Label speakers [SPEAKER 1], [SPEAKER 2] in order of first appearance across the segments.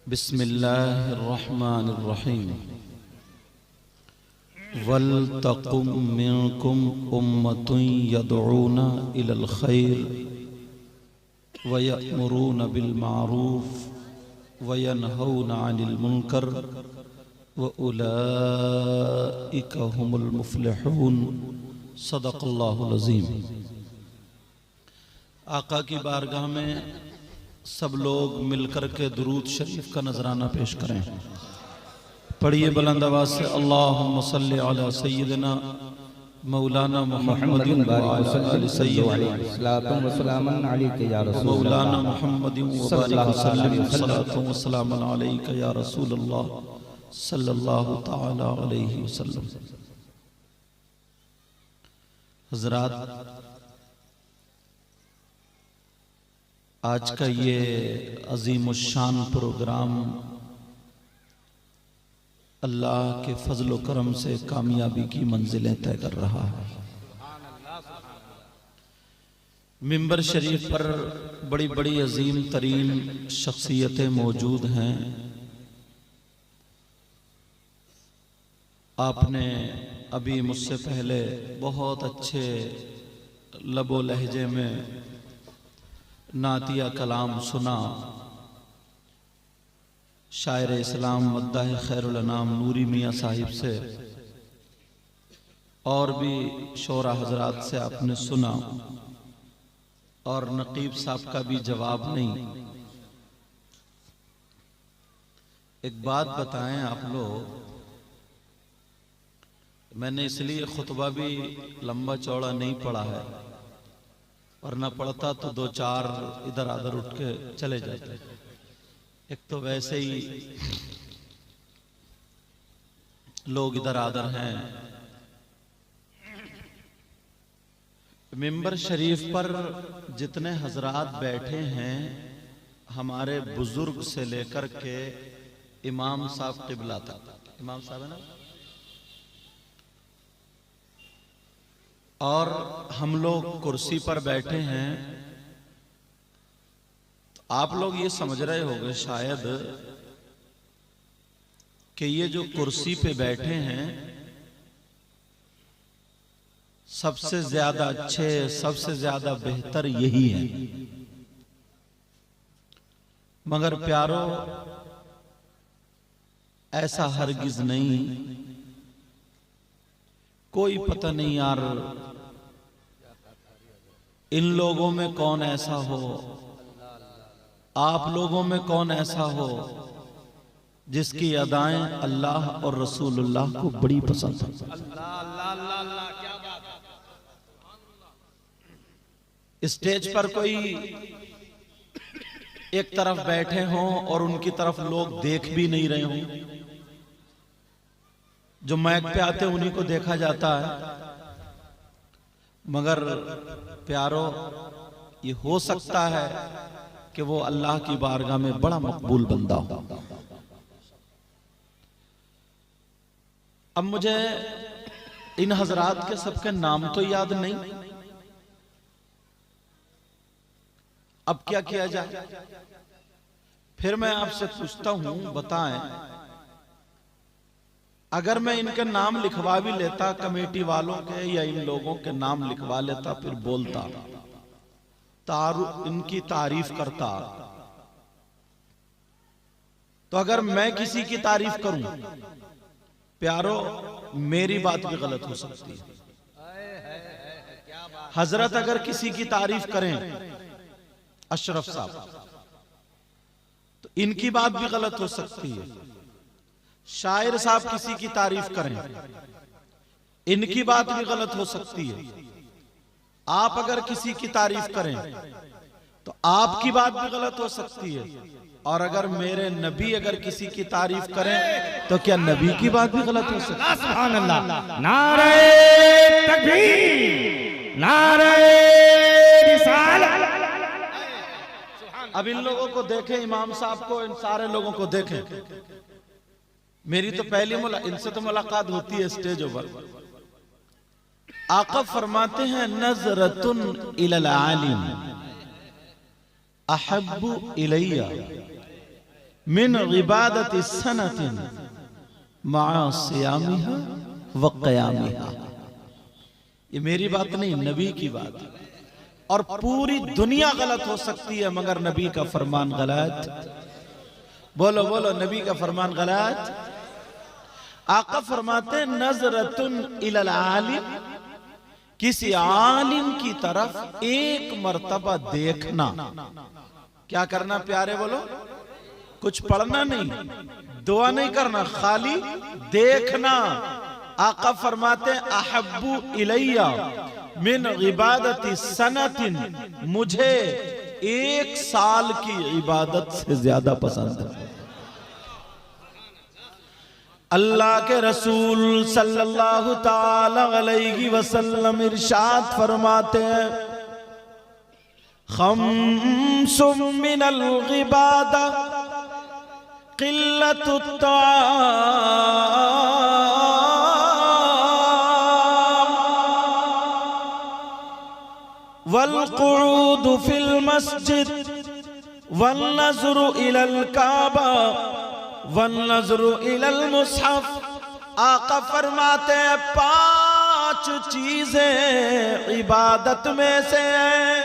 [SPEAKER 1] बिस्मिल्लाहिर्रहमानिर्रहीम। वल्तकुम मिनकुम उम्मतुन यदऊना इलल खैर व यअमुरूना बिल मारूफ व यनहौना अनिल मुनकर व उलाइका हुमुल मुफ्लिहून। सदक़ल्लाहुल अज़ीम। आका की बारगाह में सब लोग मिलकर के दुरूद शरीफ का नजराना पेश करें। पढ़िए बुलंद आवाज से अल्लाहुम्मा सल्लि अला सय्यिदिना मौलाना मुहम्मदिन व अला आलि सय्यिदिना मौलाना मुहम्मदिन व बारिक वसल्लम सल्लल्लाहु व सलामुन अलैका या रसूलल्लाह सल्लल्लाहु तआला अलैहि वसल्लम। हज़रात, आज का ये अज़ीमुश्शान प्रोग्राम अल्लाह के फजल व करम से कामयाबी की मंजिलें तय कर रहा है। मिंबर शरीफ पर बड़ी बड़ी अजीम तरीन शख्सियतें मौजूद हैं। आपने अभी मुझसे पहले बहुत अच्छे लबो लहजे में नातिया कलाम सुना। शायर इस्लाम मद्दाह खैरुल अनाम नूरी मियाँ साहिब से और भी शोरा हजरात से आपने सुना, और नकीब साहब का भी जवाब नहीं। एक बात बताएं आप लोग, मैंने इसलिए खुतबा भी लंबा चौड़ा नहीं पढ़ा है, वरना पढ़ता तो दो चार इधर आधर उठ के चले जाते। एक तो वैसे ही लोग इधर आधर हैं। मिंबर शरीफ पर जितने हजरात बैठे हैं, हमारे बुजुर्ग से लेकर के इमाम साहब क़िबला तक, इमाम साहब है ना, और हम लोग कुर्सी पर बैठे हैं। तो आप लोग ये समझ रहे होंगे शायद कि ये जो कुर्सी पे बैठे हैं सबसे ज्यादा अच्छे, सबसे ज्यादा बेहतर यही है। मगर प्यारो, ऐसा हरगिज नहीं। कोई पता नहीं यार इन लोगों में कौन ऐसा हो, आप लोगों में कौन ऐसा हो जिसकी अदाएं अल्लाह और रसूलुल्लाह को बड़ी पसंद है। स्टेज पर कोई एक तरफ बैठे हों और उनकी तरफ लोग देख भी नहीं रहे हों, जो माइक पे आते उन्हीं को देखा जाता है। मगर प्यारो, ये हो सकता है कि वो अल्लाह की बारगाह में बड़ा मकबूल बंदा हो। अब मुझे इन हजरात के सबके नाम तो याद नहीं, अब क्या किया जाए? फिर मैं आपसे पूछता हूं, बताएं, अगर मैं इनके नाम लिखवा भी लेता, कमेटी वालों के या इन लोगों के नाम लिखवा लेता, फिर बोलता, इनकी तारीफ करता, तो अगर मैं किसी की तारीफ करूं, प्यारो, मेरी बात भी गलत हो सकती है। हजरत अगर किसी की तारीफ करें, अशरफ साहब, तो इनकी बात भी गलत हो सकती है। शायर साहब किसी की तारीफ करें, इनकी बात भी गलत हो सकती है। आप अगर किसी की तारीफ करें तो आपकी बात भी गलत हो सकती है। और अगर मेरे नबी अगर किसी की तारीफ करें तो क्या नबी की बात भी गलत हो सकती है?
[SPEAKER 2] सुभान अल्लाह। नारे तकबीर, नारे रिसालत।
[SPEAKER 1] अब इन लोगों को देखें, इमाम साहब को, इन सारे लोगों को देखें। मेरी तो पहली इनसे तो मुलाकात होती है स्टेजों पर। आका फरमाते हैं, नजरतुन इलल आलिम अहब्बु इलैया मिन इबादत सनतिन मा सियामिहा व क़यामिहा। ये मेरी बात नहीं, नबी की बात है। और पूरी दुनिया गलत हो सकती है मगर नबी का फरमान गलत। बोलो बोलो, नबी का फरमान गलत। आका फरमाते नजरतुन इलल आलिम, किसी आलिम की तरफ एक मर्तबा देखना। क्या करना प्यारे बोलो? कुछ पढ़ना नहीं, दुआ नहीं करना, खाली देखना। आका फरमाते अहब्बु इलैया मिन इबादती सनतिन, मुझे 1 साल की इबादत से ज्यादा पसंद है। अल्लाह के रसूल सल्लल्लाहु ताला अलैहि वसल्लम इरशाद फरमाते हैं खम्सुम मिनल इबादा क़िल्लतुत ताम वल क़ुऊद फिल मस्जिद वन नज़्रु इलल काबा वन नज़्रु इलल मुसहफ। आका फरमाते हैं 5 चीजें इबादत में से हैं।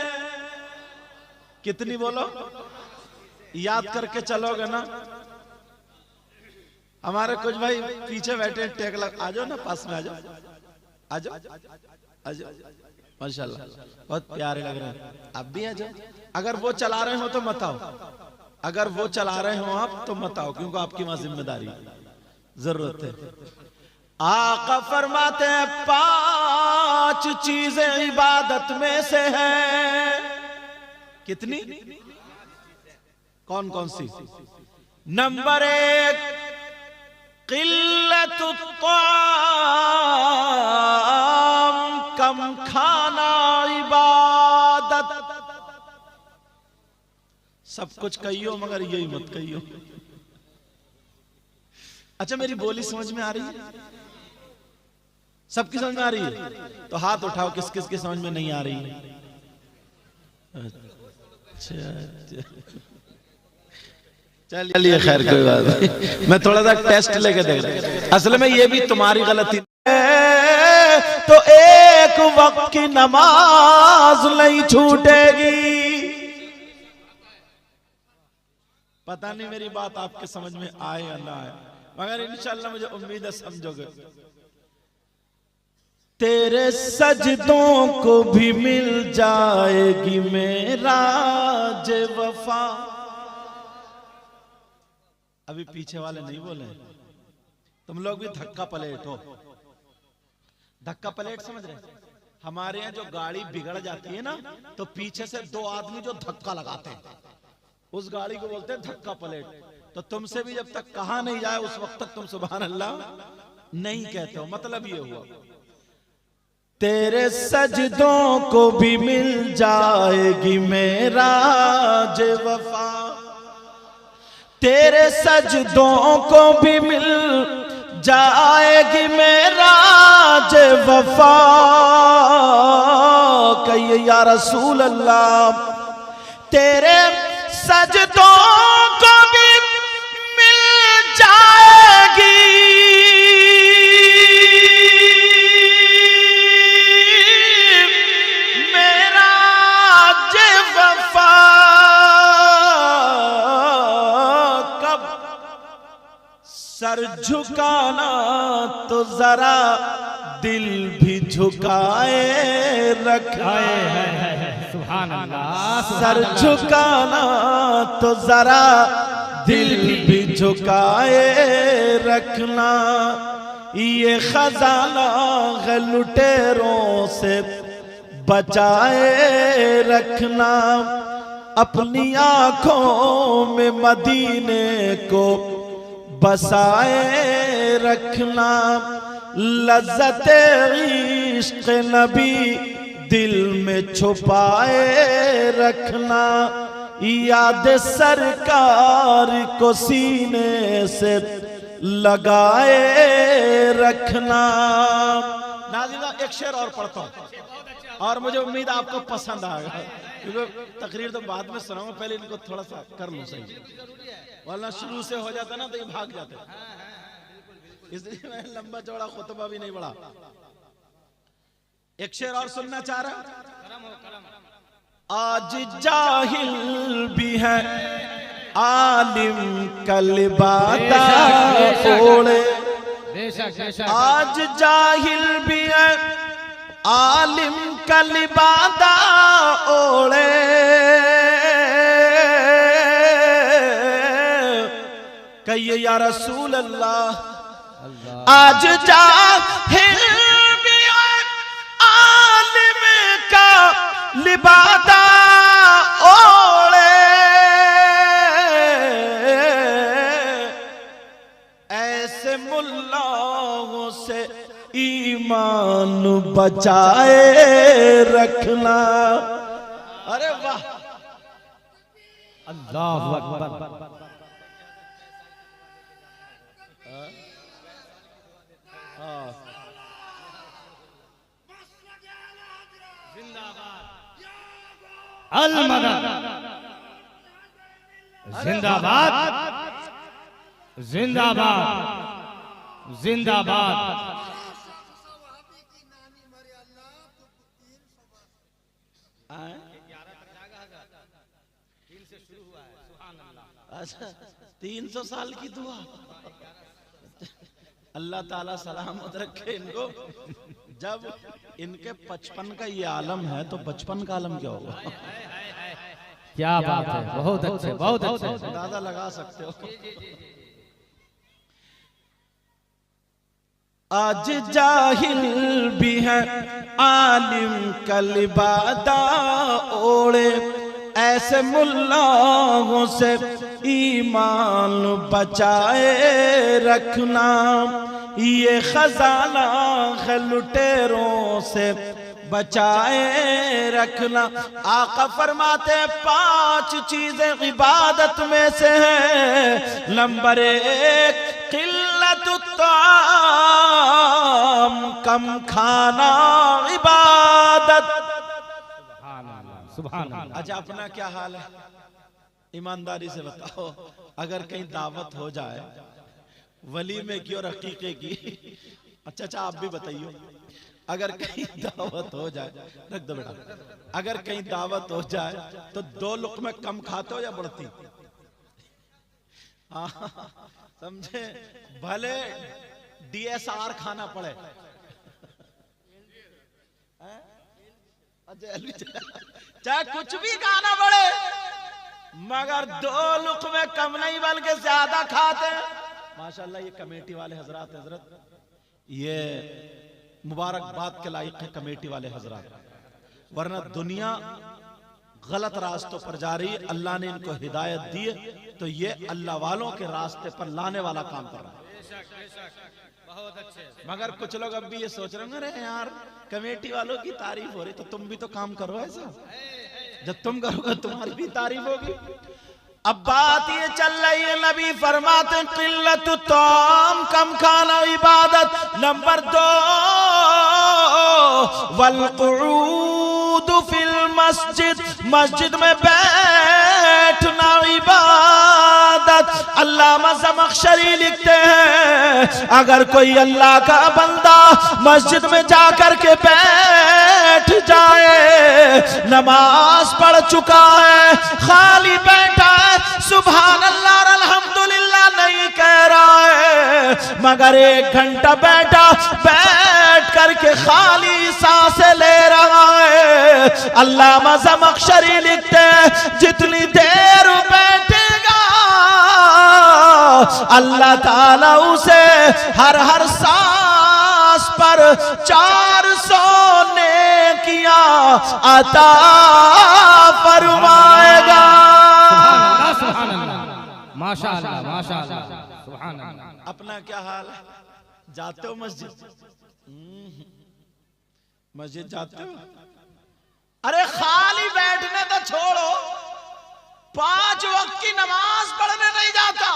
[SPEAKER 1] कितनी बोलो? याद करके चलोगे ना? हमारे कुछ भाई पीछे बैठे टेक लग, आ जाओ ना, पास में आ जाओ, आ जाओ, आ जाओ। माशाल्लाह बहुत प्यारे लग रहे हैं, आप भी आ जाओ। अगर वो चला रहे हो तो मत आओ, अगर वो चला रहे हो आप तो मत आओ, क्योंकि आपकी वहां जिम्मेदारी जरूरत है। आका फरमाते हैं 5 चीजें इबादत में से हैं। कितनी? कौन कौन सी? नंबर 1 क़िल्लतुत ताम, कम खाना इबादत। सब कुछ कहियो मगर यही मत कहियो। अच्छा मेरी बोली समझ में आ रही है? सबकी समझ में आ रही है? तो हाथ उठाओ किस किस की समझ में नहीं आ रही है। अच्छा चलिए खैर कोई बात नहीं, मैं थोड़ा सा टेस्ट लेके देख रहा हूं। असल में ये भी तुम्हारी गलती तो एक वक्त की नमाज नहीं छूटेगी। पता नहीं मेरी बात आपके समझ में आए या ना आए, मगर इंशाल्लाह मुझे उम्मीद है समझोगे। तेरे सजदों को भी मिल जाएगी मेरा जे वफा। अभी पीछे वाले नहीं बोले, तुम लोग भी धक्का पलेट हो। धक्का पलेट समझ रहे? हमारे यहाँ जो गाड़ी बिगड़ जाती है ना, तो पीछे से 2 आदमी जो धक्का लगाते हैं, उस गाड़ी को बोलते हैं धक्का पलेट। तो तुमसे भी जब तक कहा नहीं जाए उस वक्त तक तुम सुभान अल्लाह नहीं कहते हो। मतलब ये हुआ तेरे सजदों को भी मिल जाएगी मेरा जे वफा, तेरे सजदों को भी मिल जाएगी मेरा जे वफा। कहिए या रसूल अल्लाह, तेरे सजदों को भी मिल जाएगी मेरा जे वफा। कब सर झुकाना तो जरा दिल भी झुकाए रखाए है।
[SPEAKER 2] सुभान अल्लाह।
[SPEAKER 1] सर झुकाना तो जरा दिल भी झुकाए रखना। ये खजाना है लुटेरों से बचाए रखना। अपनी आंखों में मदीने को बसाए रखना। लज्जते इश्क नबी दिल में छुपाए रखना। याद सरकार को सीने से लगाए रखना। नाज़रीन एक शेर और पढ़ता हूँ और मुझे उम्मीद आपको पसंद आएगा, क्योंकि तकरीर तो बाद में सुनाऊंगा, पहले इनको थोड़ा सा कर लूं सही। वरना शुरू से हो जाता ना तो ये भाग जाते। इसलिए मैं लंबा चौड़ा खुतबा भी नहीं बढ़ा। एक शेर और सुनना चाह रहा। आज जाहिल भी है आलिम कल बादा ओढ़े, आज जाहिल भी है आलिम कल बादा ओढ़े, कहिए या रसूल अल्लाह। आज जाहिल भी है आलिम का लिबादा ओढ़े, ऐसे मुल्लाओं से ईमान बचाए रखना। अरे वाह,
[SPEAKER 2] अल्लाहु अकबर। अल मदद, जिंदाबाद जिंदाबाद जिंदाबाद।
[SPEAKER 1] अच्छा 300 साल की दुआ। अल्लाह ताला सलामत रखे इनको। जब इनके 55 का ये आलम है तो 55 का आलम क्या होगा?
[SPEAKER 2] क्या बात है, बहुत अच्छे बहुत अच्छे।
[SPEAKER 1] अंदाजा लगा सकते हो। आज जाहिल भी है आलिम कल बादा ओढ़े, ऐसे मुल्लाओं से ईमान बचाए रखना। ये खजाना है लुटेरों से बचाए रखना। आका फरमाते 5 चीजें इबादत में से है। नंबर 1 किल्लतुत ताम, कम खाना इबादत।
[SPEAKER 2] सुभान अल्लाह।
[SPEAKER 1] अच्छा अपना क्या हाल है? ईमानदारी से बताओ, अगर कहीं दावत हो जाए वलीमे की और अकीके की, अच्छा आप भी बताइए, अगर कहीं दावत हो जाए, रख दो बेटा, अगर कहीं दावत हो जाए तो 2 लुक़्मे कम खाते हो या बढ़ती? हाँ समझे, भले DSR खाना पड़े, चाहे कुछ भी खाना पड़े, मगर 2 लुक़्मे कम नहीं बल्कि ज्यादा खाते हैं। माशाल्लाह ये कमेटी वाले हजरत ये मुबारकबाद के लायक है कमेटी वाले हजरात, वरना दुनिया गलत रास्तों पर जा रही है। अल्लाह ने इनको हिदायत दी है तो ये अल्लाह वालों के रास्ते पर लाने वाला काम कर रहा है।
[SPEAKER 2] बहुत अच्छे।
[SPEAKER 1] मगर कुछ लोग अब भी ये सोच रहे होंगे, अरे यार कमेटी वालों की तारीफ हो रही तो तुम भी तो काम करो ऐसा, जब तुम करोगे तुम्हारी भी तारीफ होगी। अब बात ये चल रही है, नबी फरमाते किल्लतु ताम, कम खाना इबादत। नंबर 2 वल क़ुऊद फिल मस्जिद, मस्जिद में बैठना इबादत। अल्लामा ज़मख़शरी लिखते हैं, अगर कोई अल्लाह का बंदा मस्जिद में जाकर के बैठ जाए, नमाज पढ़ चुका है, खाली बैठा है, सुभान अल्लाह और अल्हम्दुलिल्लाह नहीं कह रहा है, मगर 1 घंटा बैठ करके खाली सांसें ले रहा है, अल्लामा ज़मख़शरी लिखते हैं जितनी देर बैठेगा अल्लाह ताला उसे हर सांस पर 400 नेकियां अता फरमाएगा।
[SPEAKER 2] माशाअल्लाह माशाअल्लाह सुभान अल्लाह।
[SPEAKER 1] अपना क्या हाल है? जाते हो मस्जिद? मस्जिद जाते हो? अरे खाली बैठने तो छोड़ो, 5 वक्त की नमाज पढ़ने नहीं जाता।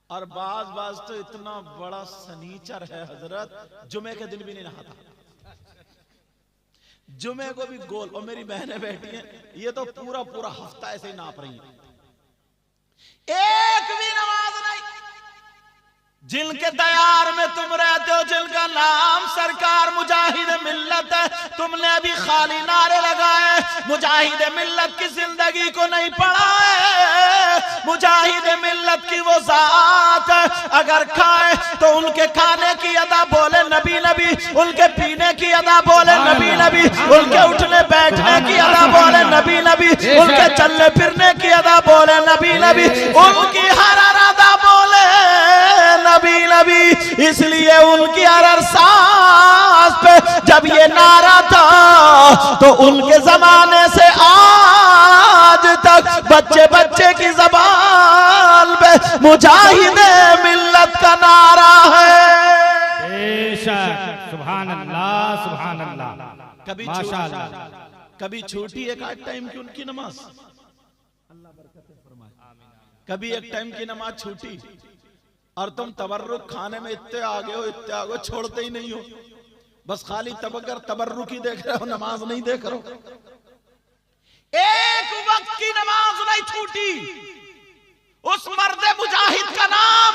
[SPEAKER 1] और बाज तो इतना बड़ा सनीचर है हजरत, जुमे के दिन भी नहीं नहाता, जुमे को भी गोल। और मेरी बहनें बैठी हैं, ये तो पूरा हफ्ता ऐसे ही नाप रही हैं। एक भी नमाज नहीं। जिनके दयार में तुम रहते हो, जिनका नाम सरकार मुजाहिद मिल्लत है, तुमने अभी खाली नारे लगाए। मुजाहिद मिल्लत की जिंदगी को नहीं पढ़ा है। मुजाहिद मिल्लत की वो जात है, अगर खाए तो उनके खाने की अदा बोले नबी नबी, उनके पीने की अदा बोले नबी नबी, उनके उठने बैठने की अदा बोले नबी नबी, उनके चलने फिरने की अदा बोले नबी नबी, उनकी हर अदा बोले नबी नबी। इसलिए उनकी हर सांस पे जब ये नारा था, तो उनके जमाने से आज तक बच्चे बच्चे की जबान पे मुजाहिद मिल्लत का नारा है।
[SPEAKER 2] बेशक, सुभान अल्लाह, सुभान अल्लाह।
[SPEAKER 1] कभी
[SPEAKER 2] माशाअल्लाह,
[SPEAKER 1] कभी छूटी एक आध टाइम की उनकी नमाज, कभी एक टाइम की नमाज छूटी, और तुम तबर्रुक खाने में इतने आगे हो, इतने आगे हो, छोड़ते ही नहीं हो। बस खाली तबर्रुक ही देख रहे हो, नमाज नहीं देख रहे हो। एक वक्त की नमाज नहीं छूटी। उस मर्द मुजाहिद का नाम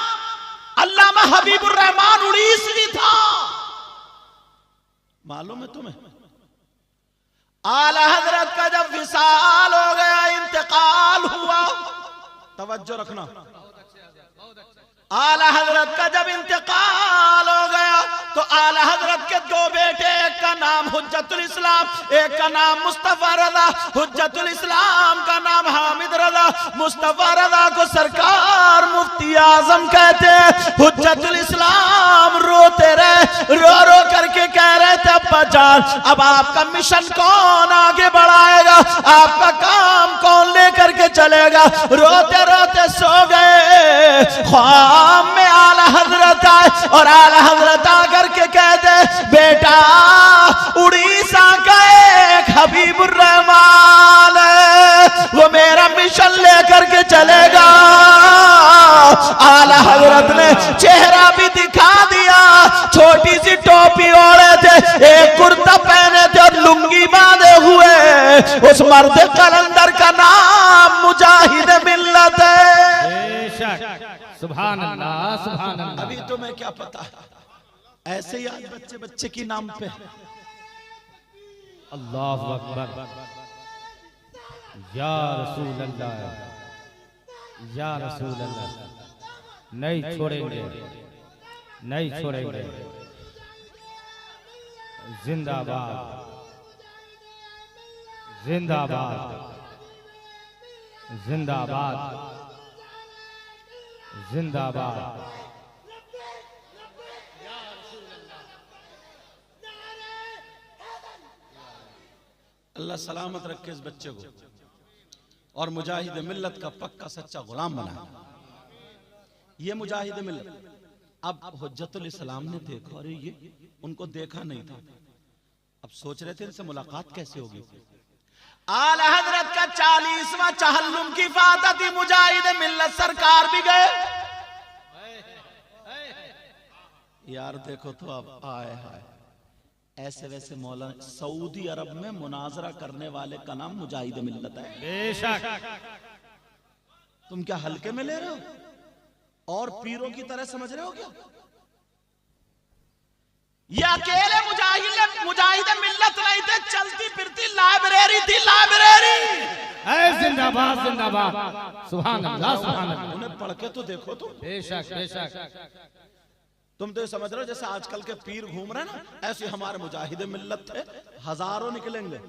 [SPEAKER 1] अल्लामा हबीबुर रहमान उड़ीसवी था। मालूम है तुम्हें? आला हजरत का जब विसाल हो गया, इंतकाल हुआ, तवज्जो रखना, आला हजरत का जब इंतकाल हो गया तो आला हजरत के दो बेटे, एक का नाम हुज्जतुल इस्लाम, एक का नाम मुस्तफा रजा। हुज्जतुल इस्लाम का नाम हामिद रजा, मुस्तफा रजा को सरकार मुफ्ती आजम कहते हैं। हुज्जतुल इस्लाम रोते रहे, रो रो करके कह रहे थे, अब्बा जान अब आपका मिशन कौन आगे बढ़ाएगा, आपका काम कौन लेकर के चलेगा। रोते रोते सो गए। ख्वाब में आला हजरत आए और आला हजरत आकर के कहते, बेटा उड़ीसा का एक हबीबुर रहमान वो मेरा मिशन लेकर के चलेगा। आला हजरत ने चेहरा भी दिखा दिया, छोटी सी टोपी ओढ़े थे, एक कुर्ता पहने थे और लुंगी बांधे हुए। उस मर्द कलंदर का नाम मुजाहिद मिल्लत है।
[SPEAKER 2] सुभान अल्लाह, सुभान अल्लाह।
[SPEAKER 1] अभी तुम्हें क्या पता, ऐसे ही आज बच्चे बच्चे की नाम पे।
[SPEAKER 2] अल्लाहु अकबर, या रसूल अल्लाह, या रसूल अल्लाह। नहीं छोड़ेंगे, नहीं छोड़ेंगे। जिंदाबाद, जिंदाबाद, जिंदाबाद, जिंदाबाद।
[SPEAKER 1] अल्लाह सलामत रखे इस बच्चे को और मुजाहिद मिल्लत का पक्का सच्चा गुलाम बनाए। ये मुजाहिद मिल्लत। अब हुज्जतुल इस्लाम ने देखा, अरे ये उनको देखा नहीं था, अब सोच रहे थे इनसे मुलाकात कैसे होगी। आला हजरत का 40वां चहल्लुम की फाता थी, मुजाहिद मिल्लत सरकार भी गए। यार देखो तो अब आए हाय, ऐसे वैसे मौलाना सऊदी अरब में मुनाजरा करने वाले का नाम मुजाहिद मिल्लत है।
[SPEAKER 2] बेशक।
[SPEAKER 1] तुम क्या हल्के में ले रहे हो और पीरों की तरह समझ रहे हो क्या? ये अकेले मुजाहिद मिल्लत नहीं थे, चलती फिरती लाइब्रेरी थी, लाइब्रेरी।
[SPEAKER 2] जिंदाबाद, जिंदाबाद, सुभान अल्लाह, सुभान अल्लाह।
[SPEAKER 1] उन्हें पढ़ के तो देखो तो।
[SPEAKER 2] बेशक, बेशक।
[SPEAKER 1] तुम तो ये समझ रहे हो जैसे आजकल के पीर घूम रहे ना, ऐसे हमारे मुजाहिद मिल्लत थे, हजारों निकलेंगे।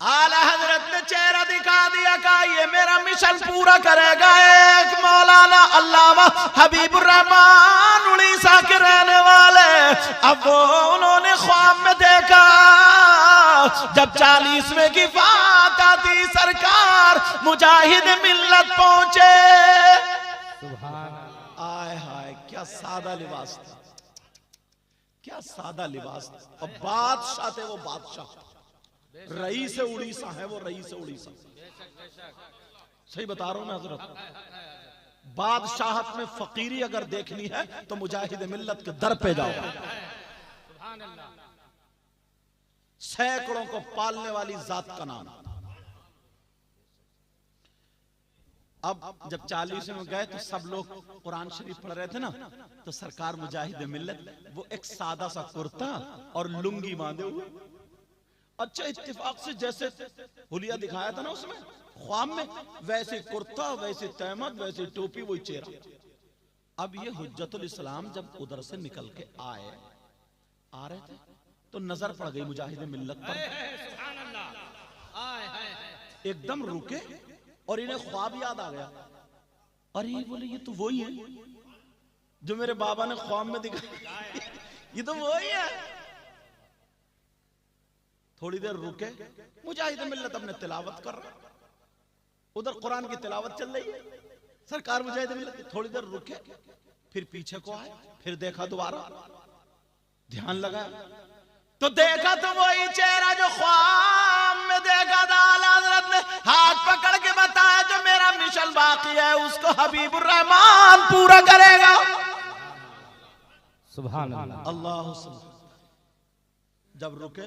[SPEAKER 1] आला हजरत ने चेहरा दिखा दिया, कहा ये मेरा मिशन पूरा करेगा एक मौलाना अल्लामा हबीबुर रहमान उड़ीसा के रहने वाले। अब वो उन्होंने ख्वाब में देखा, जब 40वें की बात आती, सरकार मुजाहिद मिल्लत पहुंचे। आय हाय, क्या सादा लिबास था, क्या सादा लिबास था। और बादशाह थे वो, बादशाह रईस उड़ीसा है वो, रईस उड़ीसा। सही बता रहा हूं मैं हजरत। बादशाहत में फकीरी अगर देखनी है तो मुजाहिद मिल्लत के दर पे जाओ। सैकड़ों को पालने वाली जात का नाम। अब जब 40 में गए तो सब लोग कुरान शरीफ पढ़ रहे थे ना, तो सरकार मुजाहिद मिल्लत वो एक सादा सा कुर्ता और लुंगी बांधे हुए। अच्छा इत्तेफाक से जैसे हुलिया दिखाया था ना उसमें ख्वाब में, वैसे कुर्ता, वैसे तहमद, वैसे टोपी, वही चेहरा। अब ये हुज्जतुल इस्लाम जब उधर से निकल के आ रहे थे तो नजर पड़ गई मुजाहिद मिल्लत पर। एकदम रुके और इन्हें ख्वाब याद आ गया। अरे ये बोले ये तो वही है जो मेरे बाबा ने ख्वाब में दिखाया, ये तो वही है। थोड़ी देर रुके, मुजाहिद मिल्लत अपने तिलावत कर रहे, उधर कुरान की तिलावत चल रही है, सरकार मुजाहिद मिल्लत। थोड़ी देर रुके, फिर पीछे को आए, फिर देखा दोबारा, ध्यान लगाया तो देखा तो वही चेहरा जो ख्वाब में देखा था। आला हज़रत ने हाथ पकड़ के बताया जो मेरा मिशन बाकी है उसको हबीबुर रहमान पूरा करेगा।
[SPEAKER 2] सुभान अल्लाह।
[SPEAKER 1] अल्लाह जब रुके,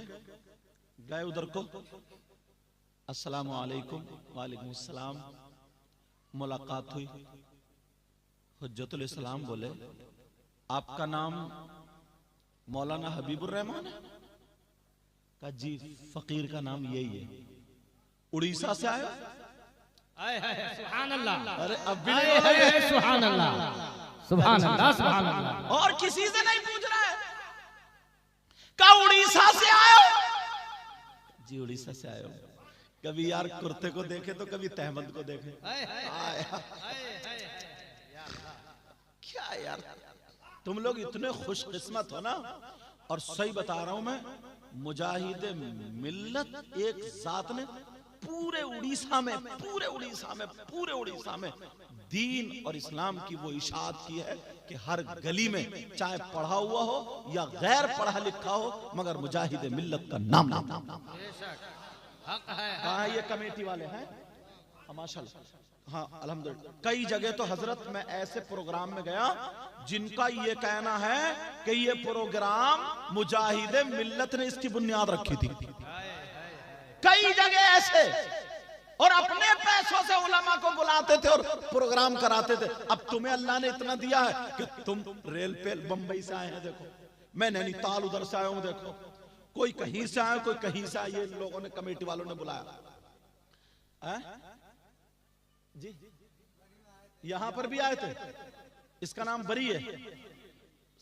[SPEAKER 1] गए उधर को, अस्सलामु अलैकुम, वालेकुम अस्सलाम, मुलाकात हुई। हुज्जतुल इस्लाम बोले आपका नाम मौलाना हबीबुर रहमान है? का जी फकीर का नाम यही है। उड़ीसा से आए?
[SPEAKER 2] सुभान अल्लाह।
[SPEAKER 1] अरे अब भी नहीं,
[SPEAKER 2] सुभान अल्लाह, सुभान अल्लाह, सुभान अल्लाह।
[SPEAKER 1] और किसी से नहीं पूछ रहा है, का उड़ीसा से आए हो? जी उड़ीसा से आए हो। कभी यार कुर्ते को देखे तो कभी तहमद को देखे। क्या यार तुम लोग इतने खुशकिस्मत हो ना। और सही बता रहा हूं मैं, मुजाहिद मिल्लत एक साथ ने पूरे उड़ीसा में दीन और इस्लाम की वो इशाअत की है कि हर गली में चाहे पढ़ा हुआ हो या गैर पढ़ा लिखा हो, मगर मुजाहिद मिल्लत का नाम कहाँ है? ये कमेटी वाले हैं माशाल्लाह। हाँ अल्हम्दुलिल्लाह। कई जगह तो हजरत मैं ऐसे प्रोग्राम में गया जिनका ये कहना है कि ये प्रोग्राम मुजाहिद मिल्लत ने इसकी बुनियाद रखी थी। कई जगह ऐसे, और अपने पैसों से उलमा को बुलाते थे और प्रोग्राम कराते थे। अब तुम्हें अल्लाह ने इतना दिया है कि तुम रेल पे बंबई से आए हैं, देखो मैं नैनीताल उधर से आया हूं, देखो कोई कहीं से आया, कोई कहीं से आया, ये लोगों ने कमेटी वालों ने बुलाया जी। यहां पर भी आए थे, इसका नाम बरी है,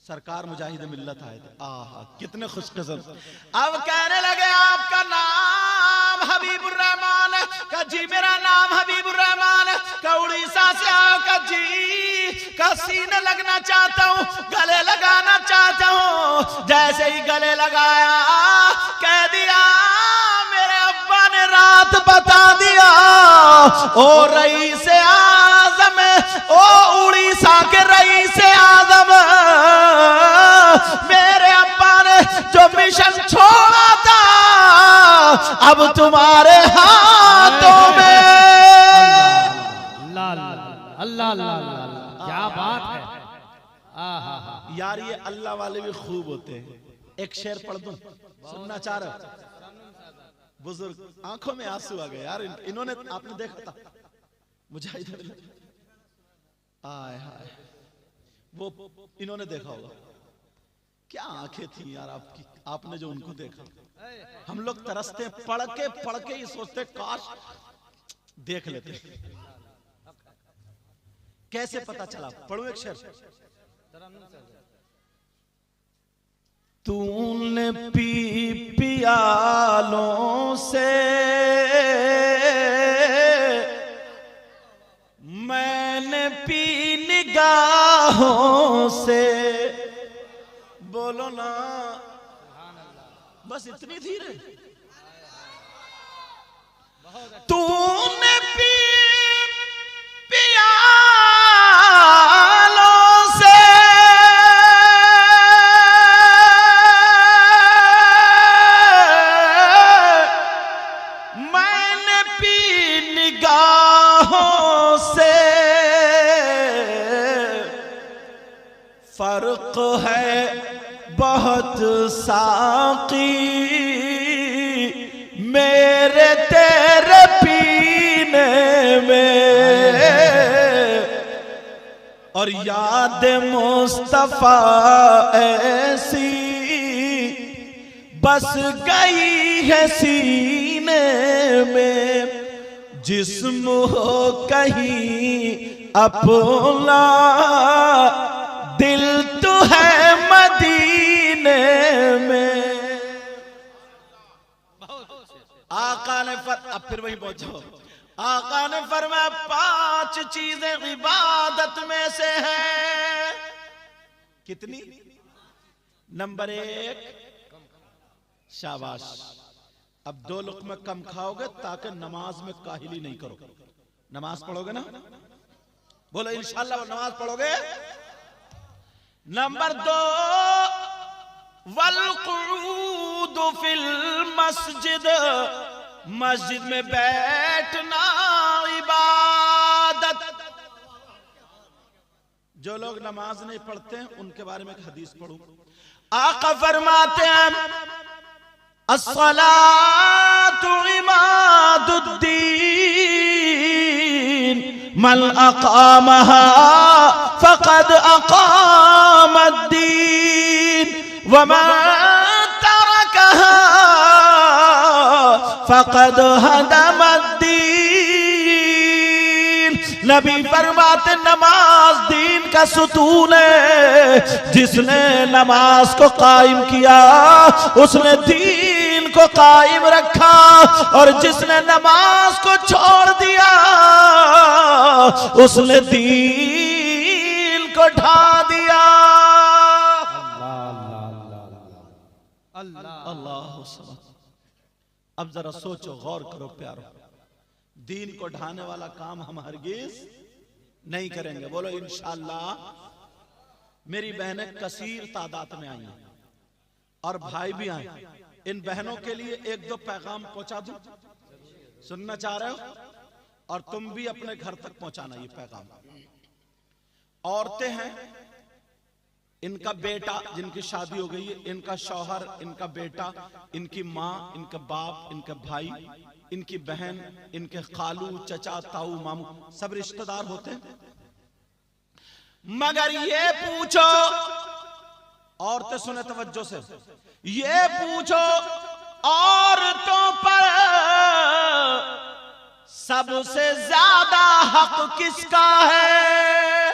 [SPEAKER 1] सरकार मुजाहिद मिल्लत आए थे। आहा कितने खुशकिस्मत। अब कहने लगे आपका नाम हबीबुर रहमान है? का जी मेरा नाम हबीबुर रहमान है। का उड़ीसा से आओ? का जी का सीने लगना चाहता हूँ, गले लगाना चाहता हूँ। जैसे ही गले लगाया कह दिया मेरे अब्बा ने रात बता दिया, ओ रईस आज़म, ओ उड़ीसा के रईस आज़म, मेरे अब्बा ने जो मिशन छोड़ा था अब तुम्हारे हाथों में।
[SPEAKER 2] अल्लाह अल्लाह, क्या बात है।
[SPEAKER 1] यार ये अल्लाह वाले भी खूब होते हैं। एक शेर पढ़ दूं, सुनना चाह रहे? बुजुर्ग आंखों में आंसू आ गए यार। इन्होंने आपने देखा था मुजाहिद आय हाय, वो इन्होंने देखा होगा, क्या आंखें थी यार आपकी, आपने जो उनको देखा। हम लोग तरसते पढ़ के ही सोचते काश देख लेते। कैसे पता चला? पढ़ो एक शेर। तूने पी पियालों से, मैंने पी निगाहों से। बोलो ना, बस इतनी धीरे। तूने पी पियालों से, मैंने पी निगाहों से। फर्क है बहुत साकी मेरे तेरे पीने में। और याद मुस्तफा ऐसी बस गई है सीने में, जिस्म हो कहीं अपना दिल तो है मदीने में। आका ने अब फिर वही पहुंचो। आका ने फरमाया 5 चीजें इबादत में से है। कितनी? नंबर 1, शाबाश। अब 2 लुक़्मे कम खाओगे ताकि नमाज में काहिली नहीं करो। नमाज पढ़ोगे ना? बोलो इंशाअल्लाह नमाज पढ़ोगे। नंबर 2, वल क़ुऊद फिल मस्जिद, मस्जिद में बैठना इबादत। जो लोग नमाज नहीं पढ़ते हैं उनके बारे में एक हदीस पढ़ो। आका फरमाते हैं अस्सलातु इमादुद्दीन, मन अक़ामहा फ़क़द अक़ामद्दीन, वमन तरकहा फ़क़द हदमद्दीन। नबी फरमाते नमाज दीन का सुतून है। जिसने नमाज को कायम किया उसने दीन को कायम रखा, और जिसने नमाज को छोड़ दिया उसने दीन को ढा दिया। अल्लाह। अब जरा सोचो, गौर करो प्यारो, दीन को ढाने वाला काम हम हरगिज नहीं करेंगे। बोलो इंशाअल्लाह। मेरी बहनें कसीर तादाद में आई हैं और भाई भी आए। इन बहनों के लिए 1-2 पैगाम पहुंचा दूं? सुनना चाह रहे हो? और तुम भी अपने घर तक पहुंचाना ये पैगाम। औरतें हैं, इनका बेटा जिनकी शादी हो गई है, इनका शौहर, इनका बेटा, इनकी माँ, इनका बाप, इनके भाई, इनकी बहन, इनके खालू, चचा, ताऊ, मामू, सब रिश्तेदार होते हैं। मगर ये पूछो, औरतें सुने तवज्जो से, ये पूछो औरतों पर सबसे ज्यादा हक किसका है?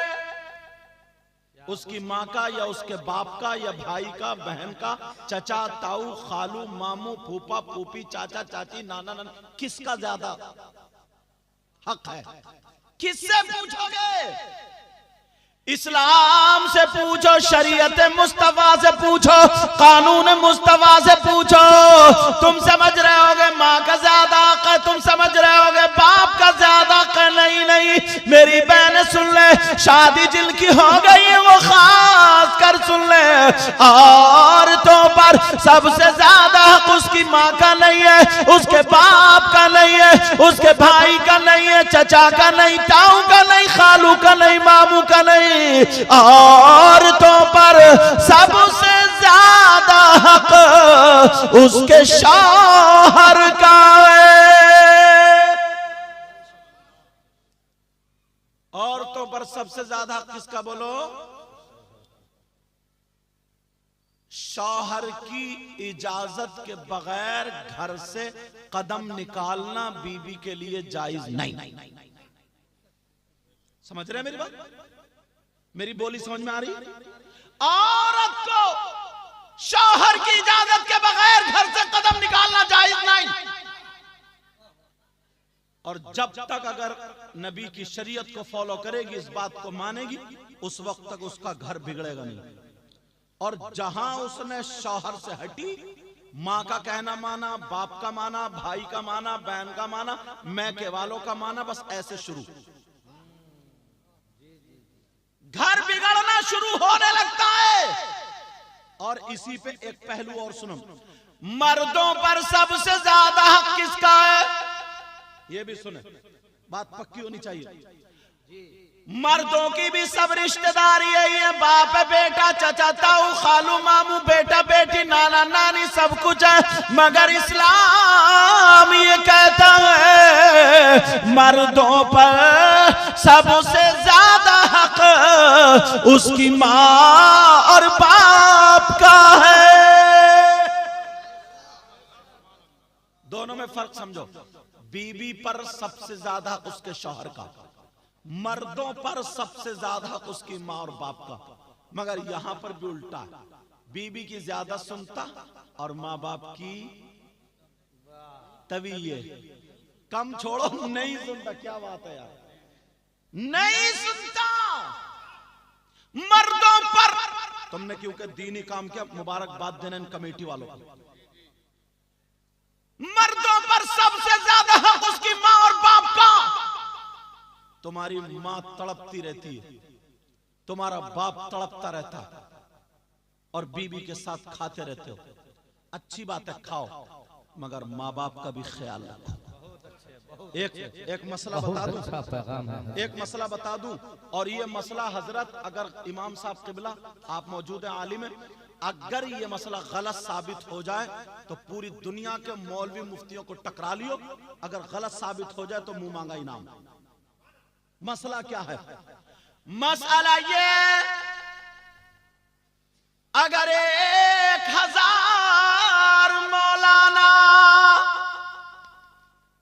[SPEAKER 1] उसकी माँ का या उसके बाप का या भाई का, बहन का, चचा, ताऊ, खालू, मामू, फूफा, फूफी, चाचा, चाची, नाना, नाना, किसका ज्यादा हक है? किससे पूछोगे? इस्लाम से पूछो, शरीयत मुस्तफा से पूछो, कानून मुस्तफा से पूछो। तुम समझ रहे होगे माँ का ज्यादा हक है, तुम समझ रहे होगे बाप का ज्यादा हक है। नहीं नहीं, मेरी बहन सुन ले, शादी जिनकी हो गई है वो खास कर सुन ले, औरतों पर सबसे ज्यादा हक उसकी माँ का नहीं है, उसके बाप का नहीं है, उसके भाई का नहीं है, चचा का नहीं, ताऊ का नहीं, खालू का नहीं, मामू का नहीं। औरतों पर सबसे ज्यादा हक उसके शौहर का है। औरतों पर सबसे ज्यादा हक किसका? बोलो। शौहर की इजाजत के बगैर घर से कदम निकालना बीवी के लिए जायज नहीं। समझ रहे हैं मेरी बात? मेरी बोली समझ में आ रही? औरत को शौहर की इजाजत के बगैर घर से कदम निकालना जायज नहीं। और जब तक अगर नबी की शरीयत को फॉलो करेगी, इस बात को मानेगी, उस वक्त तक उसका घर बिगड़ेगा नहीं। और जहां उसने शौहर से हटी, माँ का कहना माना, बाप का माना, भाई का माना, बहन का माना, मैके वालों का माना, बस ऐसे शुरू घर बिगड़ना शुरू होने लगता है। और इसी पे एक पहलू और सुनो, मर्दों पर सबसे ज्यादा हक किसका है? ये भी सुने, बात पक्की होनी चाहिए। मर्दों की भी सब रिश्तेदारी है, बाप बेटा, चचा, ताऊ, खालू, मामू, बेटा, बेटी, नाना, नानी, सब कुछ है। मगर इस्लाम ये कहता है मर्दों पर सबसे ज्यादा हक उसकी माँ और बाप का है। दोनों में फर्क समझो। बीवी पर सबसे ज्यादा उसके शौहर का, मर्दों पर सबसे ज्यादा उसकी माँ और बाप का। मगर यहां पर भी उल्टा है, बीवी की ज्यादा सुनता और माँ बाप की तभी ये कम छोड़ो नहीं सुनता। क्या बात है यार, नहीं सुनता। मर्दों पर तुमने क्योंकि दीनी काम किया, मुबारकबाद देना इन कमेटी वालों को। मर्दों पर सबसे ज्यादा हक उसकी माँ और बाप का। तुम्हारी माँ तड़पती रहती है, तुम्हारा बाप तड़पता रहता है, और बीवी के साथ खाते रहते हो। अच्छी बात है, खाओ, मगर माँ बाप का भी ख्याल रखो। एक मसला बता दूं, एक मसला बता दूं, और ये मसला हजरत, अगर इमाम साहब किबला आप मौजूद हैं आलिम में, अगर ये मसला गलत साबित हो जाए तो पूरी दुनिया के मौलवी मुफ्तियों को टकरा लियो। अगर गलत साबित हो जाए तो मुंह मांगा इनाम। मसला क्या है? मसला ये, अगर 1000 मौलाना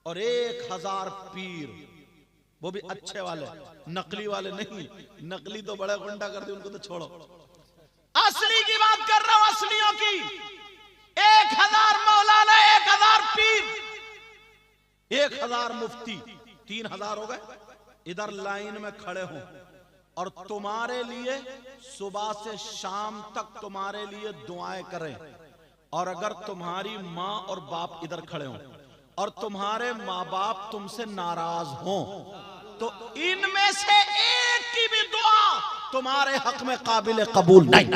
[SPEAKER 1] और 1000 पीर, वो भी अच्छे वाले, नकली वाले नहीं। नकली तो बड़े गुंडा कर दे, उनको तो छोड़ो। असली की बात कर रहा हूं, असलियों की। 1000 मौलाना, 1000 पीर, 1000 मुफ्ती, 3000 हो गए। इधर लाइन में खड़े हो और तुम्हारे लिए सुबह से शाम तक तुम्हारे लिए दुआएं करें, और अगर तुम्हारी माँ और बाप इधर खड़े हो और तुम्हारे माँ बाप तुमसे नाराज हो, तो इनमें से एक की भी दुआ तुम्हारे हक में काबिल कबूल नहीं।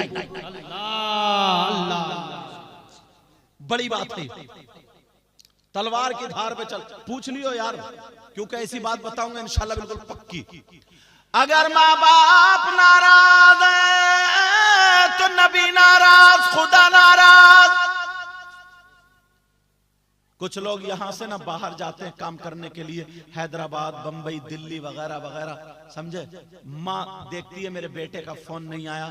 [SPEAKER 1] बड़ी बात है। तलवार की धार पे चल, पूछ लियो यार, क्योंकि ऐसी बात बताऊंगा इंशाल्लाह बिल्कुल पक्की। अगर माँ बाप नाराज है तो नबी नाराज, खुदा नाराज। कुछ लोग यहां से ना बाहर जाते हैं काम करने के लिए, हैदराबाद, बंबई, दिल्ली वगैरह वगैरह, समझे। माँ देखती है मेरे बेटे का फोन नहीं आया,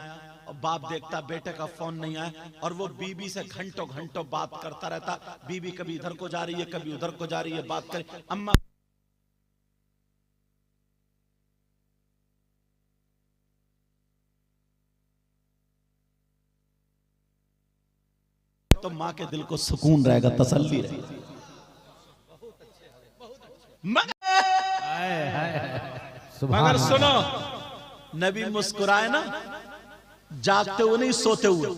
[SPEAKER 1] और बाप देखता बेटे का फोन नहीं आया, और वो बीबी से घंटों घंटों बात करता रहता। बीबी कभी इधर को जा रही है, कभी उधर को जा रही है, बात करे। अम्मा तो माँ के दिल को सुकून रहेगा, तसल्ली रहेगी। मगर सुनो, नबी मुस्कुराए ना, जागते हुए नहीं, सोते हुए।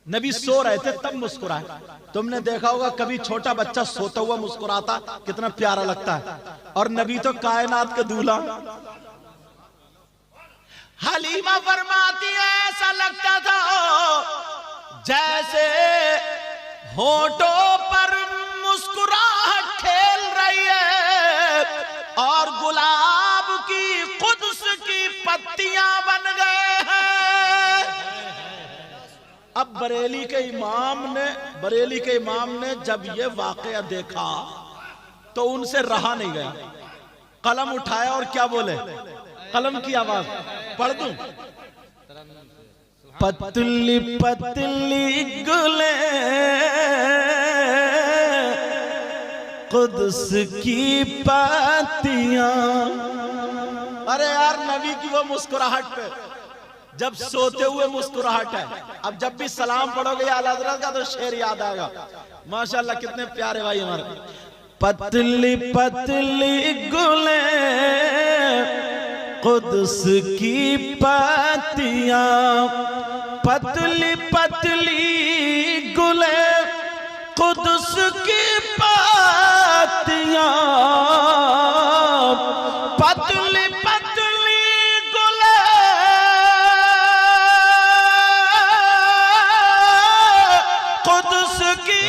[SPEAKER 1] नबी सो रहे थे तब मुस्कुराए। तुमने देखा होगा कभी छोटा बच्चा सोता हुआ मुस्कुराता, कितना प्यारा लगता है। और नबी तो कायनात के दूल्हा। हलीमा फरमाती है, ऐसा लगता था जैसे होठों पर मुस्कुराहट खेल रही है, और गुलाब की कुद्स की पत्तियां बन गए हैं। अब बरेली के इमाम ने जब ये वाकया देखा तो उनसे रहा नहीं गया। कलम उठाया और क्या बोले? कलम की आवाज पढ़ दूं? पतली पतली गुले कुद्स की पत्तियां। अरे यार, नबी की वो मुस्कुराहट पे, जब सोते हुए मुस्कुराहट है। अब जब भी सलाम पढ़ोगे आला हज़रत का तो शेर याद आएगा। माशाल्लाह, कितने प्यारे भाई हमारे। पतली पतली गुले कुद्स की पत्तियां, पतली पतली गुले कुद्स की पत्तियां, पतली पतली गुले कुद्स की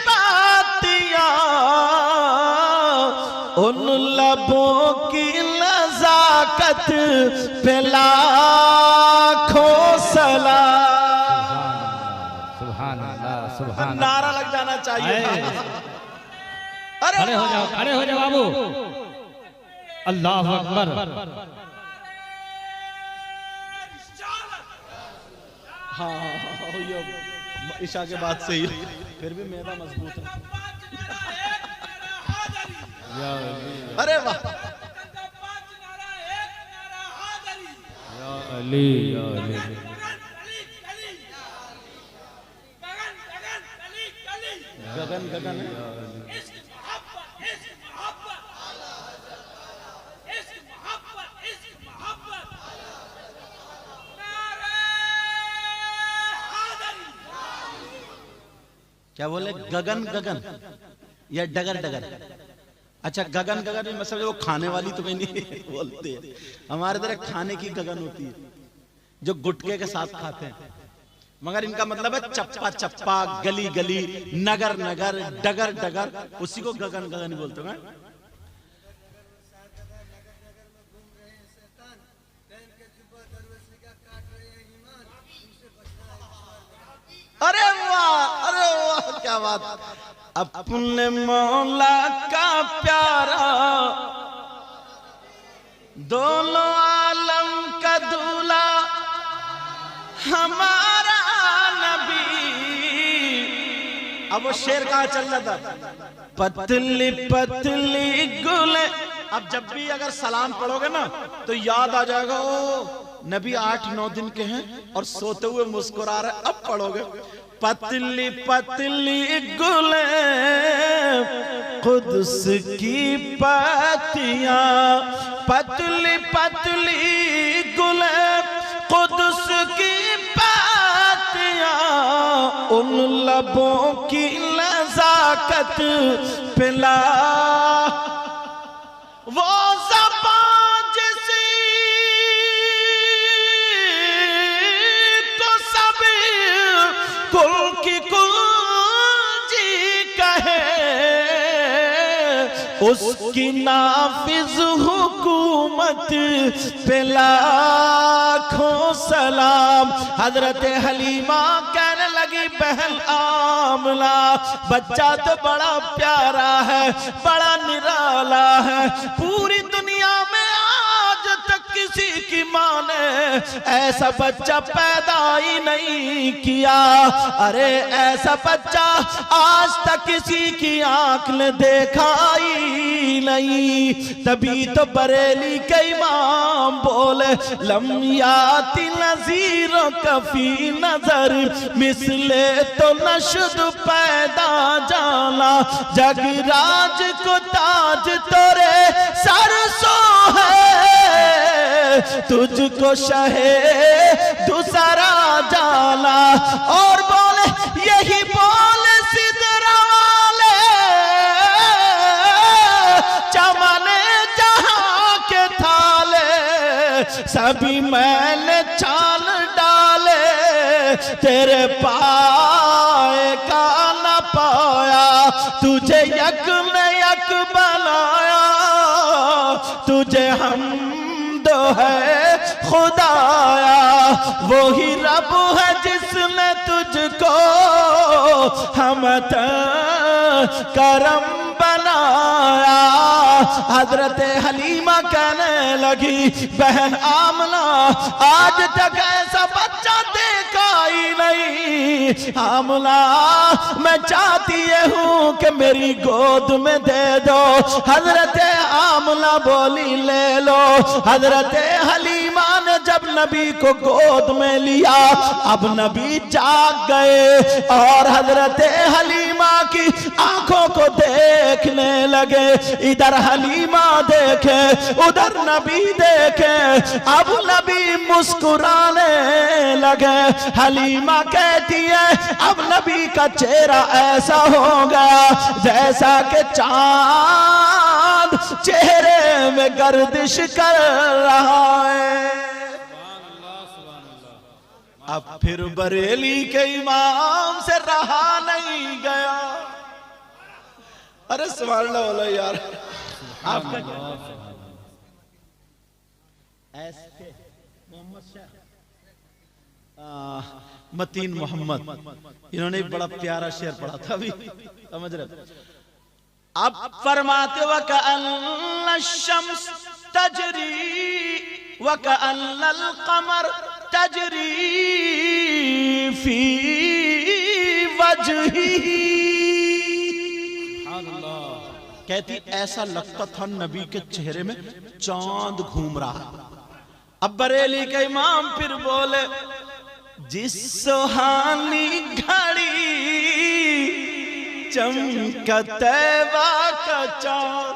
[SPEAKER 1] पत्तियां, उन लबों की नज़ाकत पे लाखों सलाम।
[SPEAKER 2] सुभान अल्लाह, सुभान अल्लाह।
[SPEAKER 1] नारा लग जाना चाहिए।
[SPEAKER 2] अरे खड़े हो जाओ, खड़े हो जाओ बाबू। अल्लाह अकबर।
[SPEAKER 1] हाँ ये ईशा के बाद से ही फिर भी मैदा मजबूत है। अरे वाह
[SPEAKER 2] या अली या अली
[SPEAKER 1] गगन गगन है। क्या बोले गगन गगन या डगर डगर? अच्छा गगन गगन में मतलब वो खाने वाली तो कहीं नहीं बोलते हैं, हमारे तरह खाने की गगन होती है जो गुटके के साथ खाते हैं, मगर इनका मतलब है चप्पा चप्पा, गली गली, नगर नगर, डगर डगर, उसी को गगन गगन बोलते हैं। अरे वाह क्या बात। अपने मौला का प्यारा, दोनों आलम का दूल्हा हमारा नबी। अब वो शेर कहाँ चल रहा था? पतली पतली गुले। अब जब भी अगर सलाम पढ़ोगे ना तो याद आ जाएगा ओ नबी 8-9 दिन के हैं और सोते हुए मुस्कुरा रहे। अब पढ़ोगे पतली पतली गुले कुद्स की पत्तियां, पतली पतली गुले कुद्स की पत्तियां, उन लबों की नज़ाकत पिला वो ज़बान जिसी को सब कुल की कुंजी कहे, उसकी नाफिज हुकूमत पे लाखों सलाम। हजरत हलीमा कहने लगी बहन आमला, बच्चा तो बड़ा प्यारा है, बड़ा निराला है, पूरी दुनिया में आज तक किसी की माँ ने ऐसा बच्चा पैदा ही नहीं किया। अरे ऐसा बच्चा आज तक किसी की आंख ने देखा ही नहीं। तभी तो बरेली के इमाम बोले लम याति नज़ीरों कफी नजर मिसले तो नशद पैदा जाना, जगराज को ताज तोरे सरसो है, तुझको शहे दूसरा जाला। और बोले यही बोले सिदरा वाले चमने जहां के थाले, सभी मैंने चाल डाले, तेरे पाए का न पाया, तुझे यक में यक बनाया, तुझे हम दो है खुदाया, वो ही रब है जिसने तुझको हम करम बनाया। हजरत हलीमा कहने लगी बहन आमना आज तक ऐसा बच्चा देखा ही नहीं। आमना मैं चाहती हूँ कि मेरी गोद में दे दो। हजरत आमना बोली ले लो। हजरत हलीमा ने जब नबी को गोद में लिया, अब नबी जाग गए और हजरत हलीमा की आंखों को देखने लगे। इधर हलीमा देखे उधर नबी देखे, अब नबी मुस्कुराने लगे। हलीमा कहती है अब नबी का चेहरा ऐसा होगा जैसा कि चांद चेहरे में गर्दिश कर रहा है। अब फिर बरेली के इमाम से रहा नहीं गया। अरे सुभान अल्लाह बोलो यार। आपका ऐसे मोहम्मद शाह मतीन मोहम्मद, इन्होंने एक बड़ा प्यारा शेर पढ़ा था अभी, समझ रहे? अब फरमाते वकअन्ना शम्स तजरी वकअन्नल कमर तजरी फी वजही, कहती ऐसा लगता था नबी के चेहरे में चांद घूम रहा है। अब बरेली के इमाम फिर बोले, जिस सुहानी घड़ी चमका तैबा का चांद।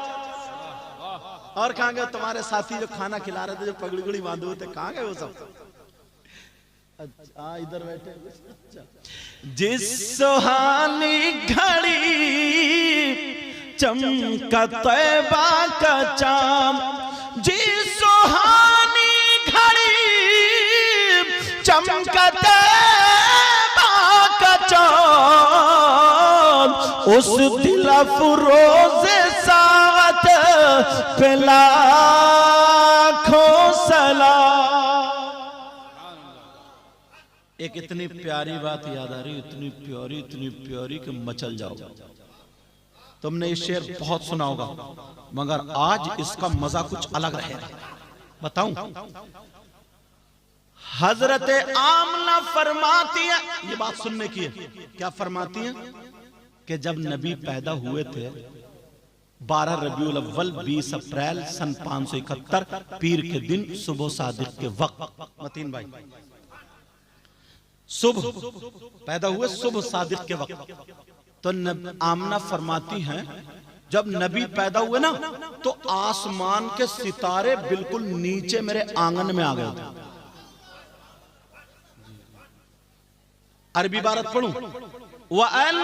[SPEAKER 1] और कहां गए तुम्हारे साथी जो खाना खिला रहे थे, जो पगड़ी गुड़ी बांधे हुए थे, कहां गए वो सब? अच्छा इधर बैठे। अच्छा, जिस सुहानी घड़ी चमका तैबा का चांद, जिस सुहानी घड़ी चमका तैबा का चांद, उस दिल अफरोज़े साथ पे लाखों सलाम। एक इतनी प्यारी बात याद आ रही, इतनी प्यारी कि मचल जाओ। तुमने ये शेर बहुत सुना होगा, मगर आज इसका मजा कुछ अलग रहेगा। बताऊं, हजरत आमना फरमाती है, ये बात सुनने की है, क्या फरमाती है कि जब नबी पैदा हुए थे 12 रबीउल अव्वल 20 अप्रैल सन 571 पीर के दिन सुबह सादिक के वक्त, मतीन भाई सुबह पैदा हुए, सुबह सादिक के वक्त। तो आमना फरमाती हैं जब नबी पैदा हुए ना, तो आसमान के सितारे बिल्कुल नीचे मेरे आंगन में आ गए थे। अरबी इबारत पढ़ूं, वअन्नुजूम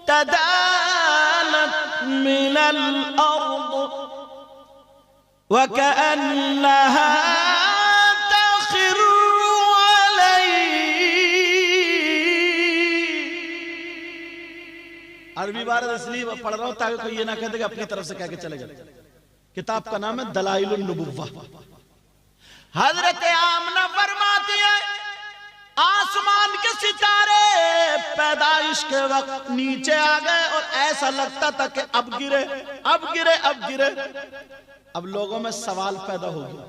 [SPEAKER 1] तदानत मिनल अर्द वकअन्नहा तखिर्रु अलैहि। अरबी इबारत इसलिए पढ़ रहा हूं ताकि कोई ये ना कह दे कि अपनी तरफ से कह के चले गए। किताब का नाम है दलाइलुन नुबुव्वा। हजरत आमना फरमाती है आसमान के सितारे पैदाइश के वक्त नीचे आ गए और ऐसा लगता था कि अब गिरे अब गिरे अब गिरे। अब लोगों में सवाल पैदा हो गया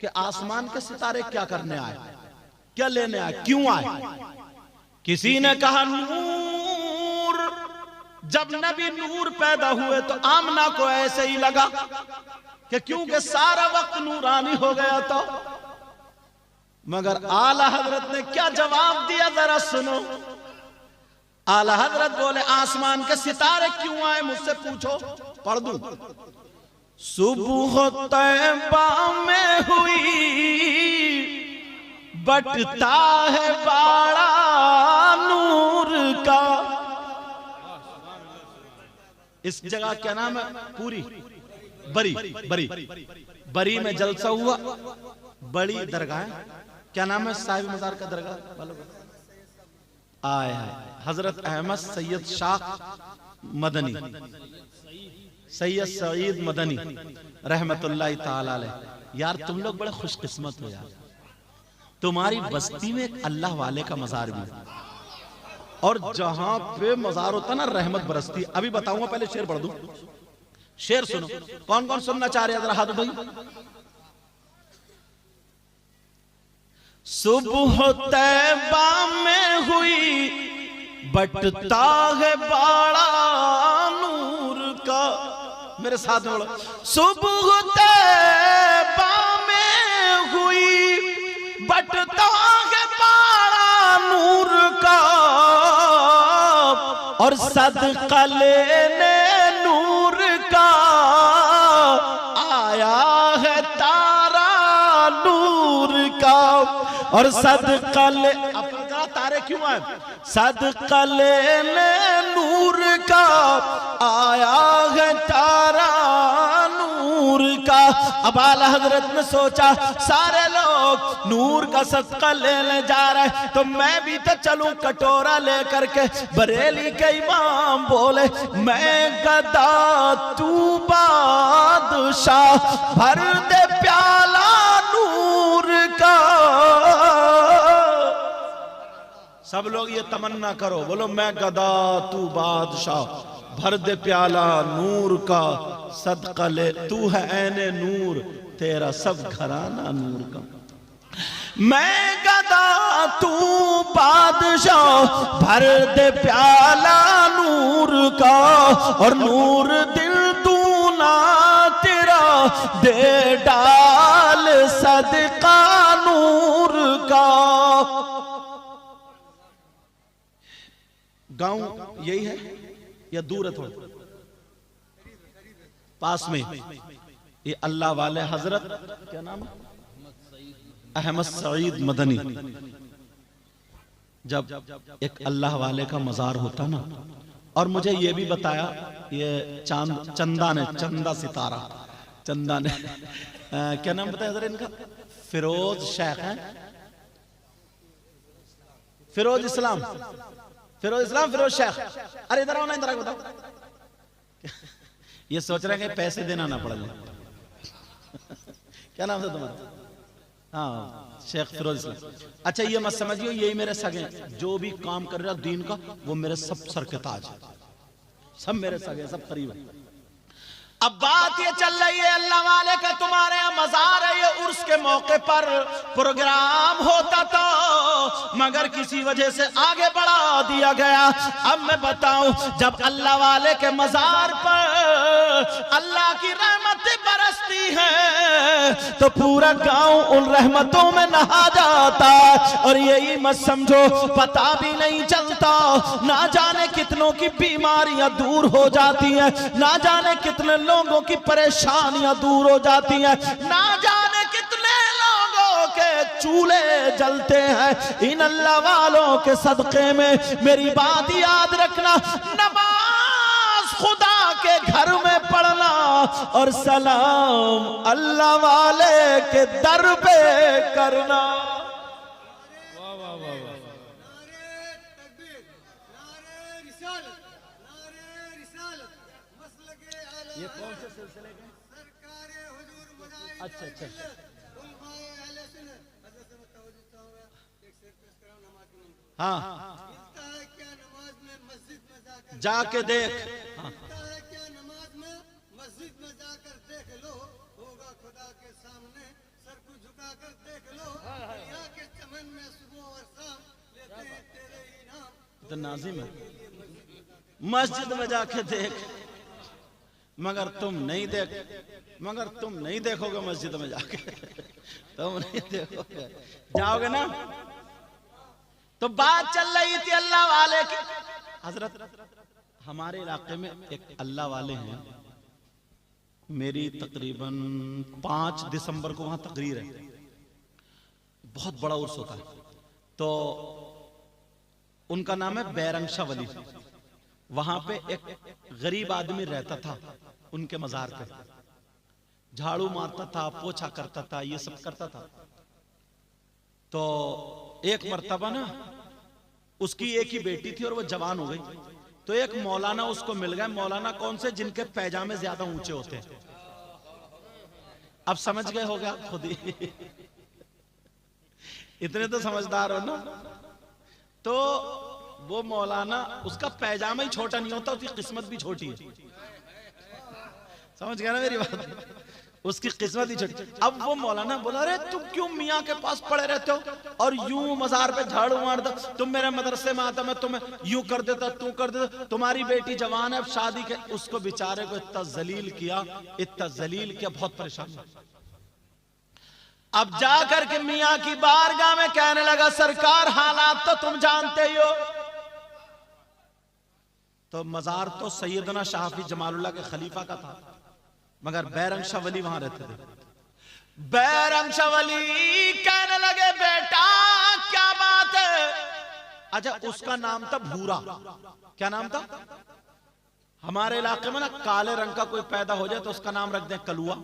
[SPEAKER 1] कि आसमान के सितारे क्या करने आए, क्या लेने आए, क्यों आए? किसी ने कहा नूर। जब नबी नूर पैदा हुए तो आमना को ऐसे ही लगा कि क्योंकि सारा वक्त नूरानी हो गया तो। मगर आला हजरत ने क्या जवाब दिया जरा सुनो। आला हजरत बोले आसमान के सितारे क्यों आए मुझसे पूछो, पढ़ दूं। सुबह तैबा में हुई बटता है बाड़ा नूर का। इस जगह क्या नाम है? पूरी बरी बरी बरी में जलसा हुआ, बड़ी दरगाह। क्या नाम है साहिब मजार का दरगाह वालों? आया हजरत अहमद सैयद शाह मदनी, सैयद सईद मदनी रहमतुल्लाह ताला अलैह। यार तुम लोग बड़े खुशकिस्मत हो यार, तुम्हारी बस्ती में एक अल्लाह वाले का मजार भी है, और जहां पे मजार होता ना रहमत बरसती। अभी बताऊंगा, पहले शेर पढ़ दूं। शेर सुनो, कौन कौन सुनना चाह रहे हैं जरा हाथ उठाइए। सुबह तैबा में हुई बटता है बाड़ा नूर का। मेरे साथ बोलो, सुबह तैबा में हुई बटता है बाड़ा नूर का, और सदका लेने नूर का आया है तारा नूर का। और सदका ले, अपना तारे क्यों आए? सदका लेने नूर का आया है तारा नूर का। अब आला हजरत ने सोचा सारे लोग नूर का सदका लेने जा रहे, तो मैं भी तो चलूं कटोरा लेकर के। बरेली के इमाम बोले मैं गदा तू बादशाह, भर दे प्याला नूर का। सब लोग ये तमन्ना करो, बोलो मैं गदा तू बादशाह, भर दे प्याला नूर का, सदका ले तू है ऐने नूर, तेरा सब घराना नूर का। मैं गदा तू बादशाह, भर दे प्याला नूर का, और नूर दिल तू ना तेरा, दे डाल सदका नूर का। गांव यही है या दूर है थोड़ा? पास में। ये अल्लाह वाले हजरत क्या नाम है? अहमद सईद मदनी। जब एक अल्लाह वाले का मजार होता ना, और मुझे ये भी बताया, ये चंदा ने, चंदा सितारा, चंदा ने क्या नाम बताया जरा इनका? फिरोज शेख है, फिरोज इस्लाम, फिरोज इस्लाम, फिरोज शेख। अरे इधर आओ ना, इधर आओ, बताओ। ये सोच रहे हैं कि पैसे देना ना पड़ जाए। क्या नाम था तुम्हारा? हाँ, शेख फिरोज इस्लाम। अच्छा, ये मत समझिए यही मेरे सगे, जो भी काम कर रहा दीन का वो मेरे सब सर के ताज है, सब मेरे सगे, सब करीब है। अब बात ये चल रही है अल्लाह वाले का तुम्हारे यहाँ मजार है, ये उर्स के मौके पर प्रोग्राम होता था, मगर किसी वजह से आगे बढ़ा दिया गया। अब मैं बताऊं, जब अल्लाह वाले के मजार पर अल्लाह की रहमतें बरसती हैं तो पूरा गांव उन रहमतों में नहा जाता, और यही मत समझो पता भी नहीं चलता, ना जाने कितनों की बीमारियां दूर हो जाती हैं, ना जाने कितने लोगों की परेशानियां दूर हो जाती हैं, ना जाने कितने लोगों के चूल्हे जलते हैं इन अल्लाह वालों के सदक़े में। मेरी बात याद रखना, नमाज खुदा के घर में पढ़ना और सलाम अल्लाह वाले के दर पे करना। ये कौन से सिलसिले के? अच्छा अच्छा, हाँ, जाके देख, हाँ।
[SPEAKER 3] क्या नमाज में मस्जिद में जाकर देख लो, होगा खुदा के सामने, सर को झुकाकर देख लो, दुनिया के चमन में सुबह और शाम लेते हैं तेरे इनाम।
[SPEAKER 1] तो नाज़िम है, मस्जिद में जाके देख, मगर तुम नहीं देख, मगर तुम नहीं देखोगे मस्जिद में जाके, तुम नहीं देखोगे, जाओगे ना। तो बात चल रही थी अल्लाह वाले की। हजरत हमारे इलाके में एक अल्लाह वाले हैं, मेरी तकरीबन 5 दिसंबर को वहां तकरीर है, बहुत बड़ा उर्स होता है। तो उनका नाम है बैरंगशाह वली। वहां पे एक गरीब आदमी रहता था, उनके मजार पे झाड़ू मारता था, पोछा करता था, ये सब करता था। तो एक मर्तबा ना उसकी एक ही बेटी थी और वो जवान हो गई, तो एक मौलाना उसको मिल गया। मौलाना कौन से? जिनके पैजामे ज्यादा ऊंचे होते हैं। अब समझ गए होगा खुद ही, इतने तो समझदार हो ना। तो वो मौलाना, उसका पैजामा ही छोटा नहीं होता, उसकी किस्मत भी छोटी है। समझ गया ना मेरी बात? उसकी किस्मत ही छोटी। अब वो मौलाना बोला, अरे तुम क्यों मियाँ के पास पड़े रहते हो और यूं मजार पे झाड़ू मारते, तुम मेरे मदरसे में आता, मैं तुम्हें यूं कर देता, तू कर देता, तुम्हारी बेटी जवान है, अब शादी के। उसको बेचारे को इतना जलील किया, इतना जलील किया, बहुत परेशान हुआ। अब जाकर के मियाँ की बारगाह में कहने लगा, सरकार हालात तो तुम जानते ही हो। तो मजार तो सैयदना शाफी जमालुल्लाह के खलीफा का था, मगर बैरंगशाह वली वहां रहते थे। बैरंगशाह वली कहने लगे, बेटा क्या बात है? अच्छा, उसका नाम था भूरा। क्या नाम था? हमारे इलाके में ना काले रंग का कोई पैदा हो जाए तो उसका नाम रख दें कलुआ,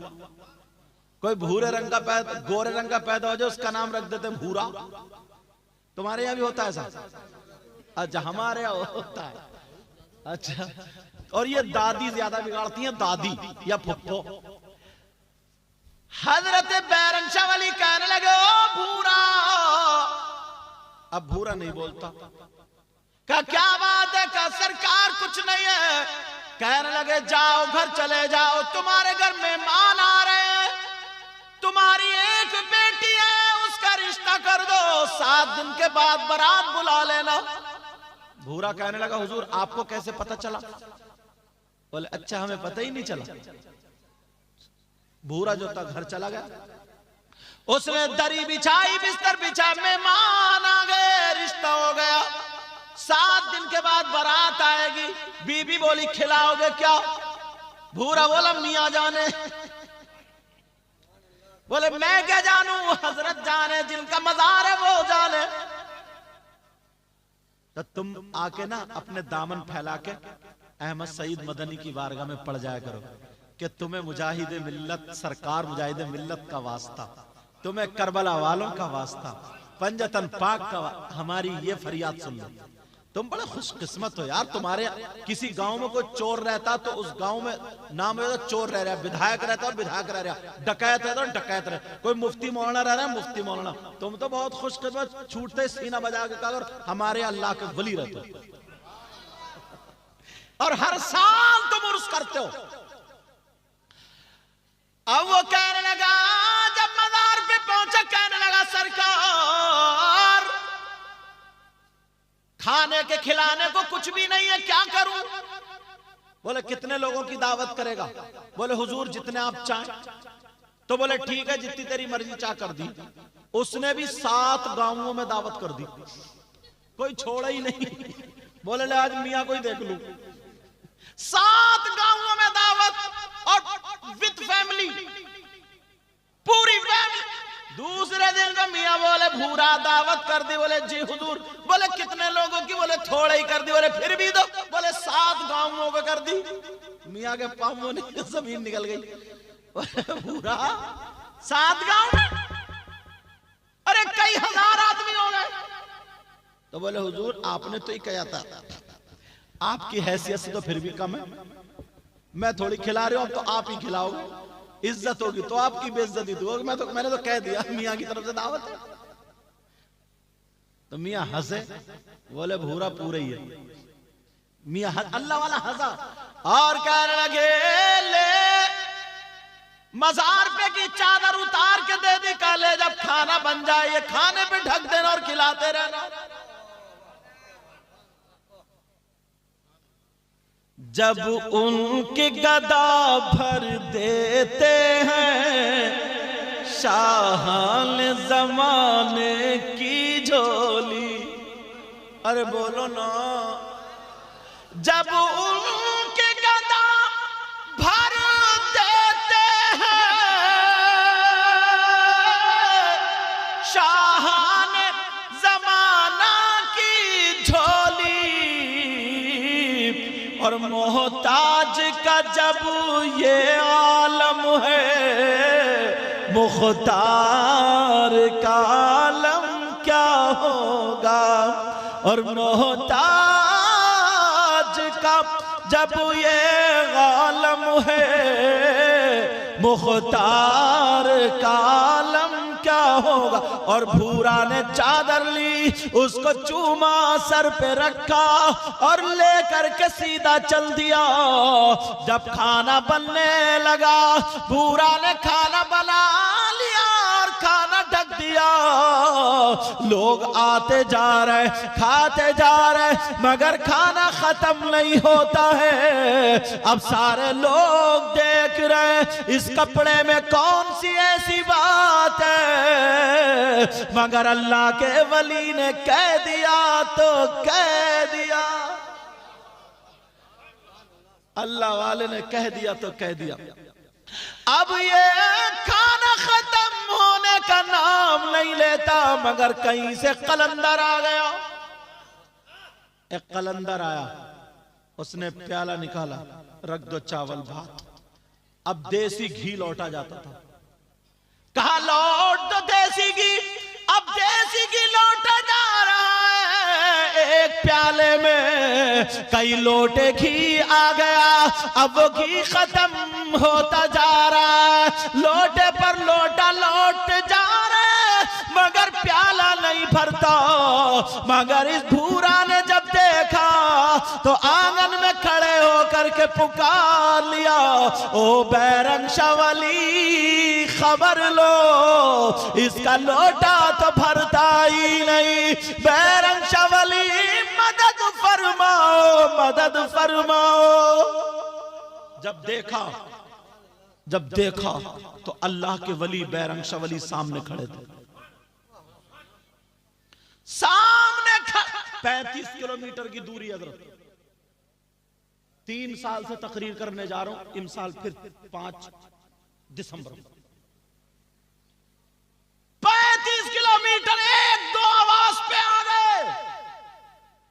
[SPEAKER 1] कोई भूरे रंग का पैदा, गोरे रंग का पैदा हो जाए उसका नाम रख देते भूरा। तुम्हारे यहाँ भी होता है ऐसा? अच्छा, हमारे यहाँ होता है। अच्छा, और ये दादी ज्यादा बिगाड़ती हैं, दादी या फुप्पो। हजरत बैरंगशाह वली कहने लगे, ओ भूरा। अब भूरा नहीं बोलता। क्या बात है? का सरकार कुछ नहीं है, कहने लगे जाओ घर चले जाओ, तुम्हारे घर मेहमान आ रहे हैं, तुम्हारी एक बेटी है उसका रिश्ता कर दो, 7 दिन के बाद बारात बुला लेना। भूरा कहने लगा हुजूर आपको कैसे पता चला? बोले अच्छा हमें पता ही नहीं चला। भूरा जो था घर चला गया, उसने दरी बिछाई, बिस्तर बिछा, मेहमान आ गए, रिश्ता हो गया। 7 दिन के बाद बारात आएगी, बीबी बोली खिलाओगे क्या? भूरा बोला मियां जाने। बोले मैं क्या जानू, हजरत जाने, जिनका मजार है वो जाने। तो तुम आके ना अपने दामन फैला के अहमद सईद मदनी की बारगाह में पड़ जाया करो कि तुम्हें मुजाहिद मिल्लत, सरकार मुजाहिद मिल्लत का वास्ता, तुम्हें करबला वालों का वास्ता, पंजतन पाक का, हमारी ये फरियाद सुन लो। तुम बड़े खुशकिस्मत हो यार, तुम्हारे किसी गांव में कोई चोर रहता तो उस गांव में नाम रहता चोर रह रहा, विधायक रहता विधायक रह रहा, डकैत रहता डकैत रह, कोई मुफ्ती मौलाना रह रहा है मुफ्ती मौलाना। तुम तो बहुत खुशकिस्मत, छूटते सीना बजा के कहा हमारे अल्लाह के वली रहते और हर साल तुम उर्स करते हो। अब वो कहने लगा, जब मजार पे पहुंचा कहने लगा सरकार खाने के खिलाने को कुछ भी नहीं है, क्या करूं? बोले कितने लोगों की दावत करेगा? बोले हुजूर जितने आप चाहें। तो बोले ठीक है जितनी तेरी मर्जी चाह कर दी। उसने भी 7 गांवों में दावत कर दी, कोई छोड़ा ही नहीं। बोले ले आज मियां कोई देख लूं। 7 गांवों में दावत और विद फैमिली, पूरी फैमिली। दूसरे दिन का मियां बोले भूरा दावत कर दी। बोले जी हुजूर। बोले कितने लोगों की? बोले थोड़ा ही कर दी। बोले फिर भी दो। बोले 7 गांवों में कर दी। मियां के पांवों ने जमीन निकल गई। बोले भूरा 7 गांव में? अरे कई हजार आदमी हो गए। तो बोले हुजूर आपने तो ही कहा था, आपकी हैसियत से तो फिर भी कम है, मैं थोड़ी खिला रही हूं, अब तो आप ही खिलाओगे, इज्जत होगी तो आपकी बेइज्जती होगी। मैंने तो कह दिया मियां की तरफ से दावत है। तो मियां हंसे, बोले भूरा पूरा ही है। मियां अल्लाह वाला हंसा और कहने लगे ले मजार पे की चादर उतार के दे दी, काले जब खाना बन जाए ये खाने पे ढक देना और खिलाते रहना। जब उनकी गदा भर देते हैं शाहान जमाने की झोली। अरे बोलो ना। जब उनकी गदा भर देते हैं शाहान जमाना की झोली, और मोहताज का जब ये आलम है मुख्तार का आलम क्या होगा। और मोहताज का जब ये आलम है मुख्तार का आलम क्या होगा। और भूरा ने चादर ली, उसको चूमा, सर पे रखा और लेकर के सीधा चल दिया। जब खाना बनने लगा भूरा ने खाना बना लिया और खाना ढक दिया। लोग आते जा रहे, खाते जा रहे, मगर खाना खत्म नहीं होता है। अब सारे लोग देख रहे इस कपड़े में कौन सी ऐसी बात है, मगर अल्लाह के वली ने कह दिया तो कह दिया। अल्लाह वाले ने कह दिया तो कह दिया। अब ये खाना खत्म होने का नाम नहीं लेता, मगर कहीं से कलंदर आ गया। एक कलंदर आया, उसने प्याला निकाला, रख दो चावल भात। अब देसी घी लौटा जाता था, कहा लौट दो देसी घी। अब देसी घी लौटा जा रहा है, एक प्याले में कई लोटे घी आ गया। अब वो घी खत्म होता जा रहा है, लोटे पर लोटा लौट जा रहा है, मगर प्याला नहीं भरता। मगर इस भूरा ने जब देखा तो आंगन में खड़े होकर के पुकार लिया, ओ बैरम शाह वली खबर लो, इसका लोटा तो भरता ही नहीं। बैरम शाह वली मदद फरमाओ, मदद फरमाओ। जब देखा तो अल्लाह के वली बैरम शाह वली सामने खड़े थे। सामने 35 किलोमीटर की दूरी हजरत। 3 साल से तकरीर करने जा रहा हूं, इमसाल फिर 5 दिसंबर। 35 किलोमीटर एक दो आवाज पे आ गए।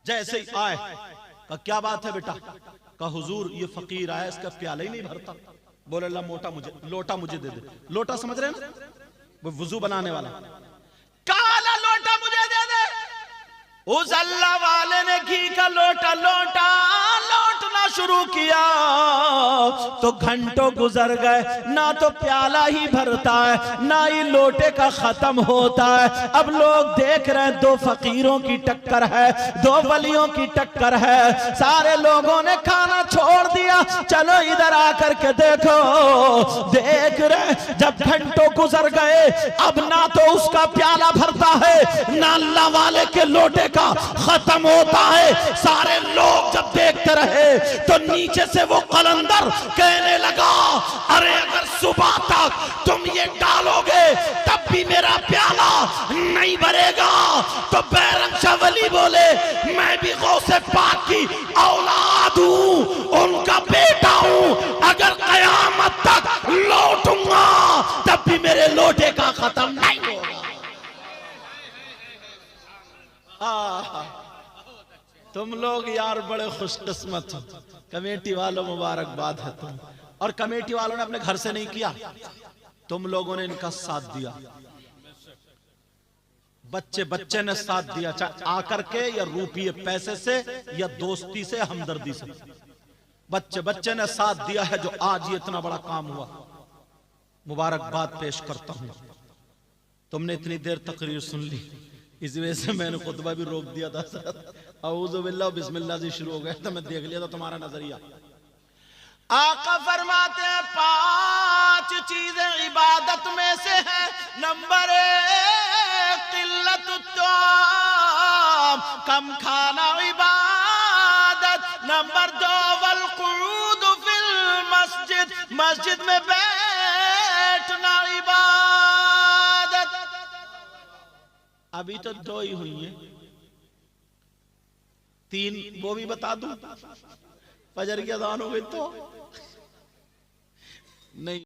[SPEAKER 1] जैसे ही आए का क्या बात है बेटा, का हुजूर ये फकीर आया, इसका प्याला ही नहीं भरता। बोले अल्लाह लोटा मुझे दे दे। लोटा समझ रहे हैं ना, वो वुजू बनाने वाला काला लोटा मुझे दे दे। उस अल्लाह वाले ने घी का लोटा लौटना शुरू किया तो घंटों गुजर गए, ना तो प्याला ही भरता है ना ही लोटे का खत्म होता है। अब लोग देख रहे हैं, 2 फकीरों की टक्कर है, 2 वलियों की टक्कर है। सारे लोगों ने खाना छोड़ दिया, चलो इधर आकर के देखो। देख रहे जब घंटों गुजर गए, अब ना तो उसका प्याला भरता है ना अल्लाह वाले के लोटे का खत्म होता है। सारे लोग जब देखते रहे तो नीचे से वो कलंदर कहने लगा, अरे अगर सुबह तक तुम ये डालोगे तब भी मेरा प्याला नहीं भरेगा। तो बैरम शाह वली बोले, मैं भी गौसे पाक की औलाद हूं, उनका बेटा हूं, अगर कयामत तक लौटूंगा तब भी मेरे लोटे का खत्म नहीं होगा। तुम लोग यार बड़े खुशकिस्मत हो, कमेटी वालों मुबारकबाद है तुम। और कमेटी वालों ने अपने घर से नहीं किया, तुम लोगों ने इनका साथ दिया। बच्चे ने साथ दिया, चाहे आकर के या रुपये पैसे से या दोस्ती से, हमदर्दी से। बच्चे ने साथ दिया है, जो आज ये इतना बड़ा काम हुआ। मुबारकबाद पेश करता हूं। तुमने इतनी देर तकरीर सुन ली, इस वजह से मैंने खुतबा भी रोक दिया था। औज़ु बिल्लाह बिस्मिल्लाह से शुरू हो गया था, मैं देख लिया था तुम्हारा नजरिया। आका फरमाते हैं 5 चीजें इबादत में से है। नंबर 1 किल्लत त्वाम, कम खाना इबादत। नंबर 2 वल कुऊद फिल मस्जिद, मस्जिद में बैठना इबादत। अभी तो 2 ही हुई हैं, 3 वो भी बता दूं, फजर की अज़ान हो गई तो नहीं।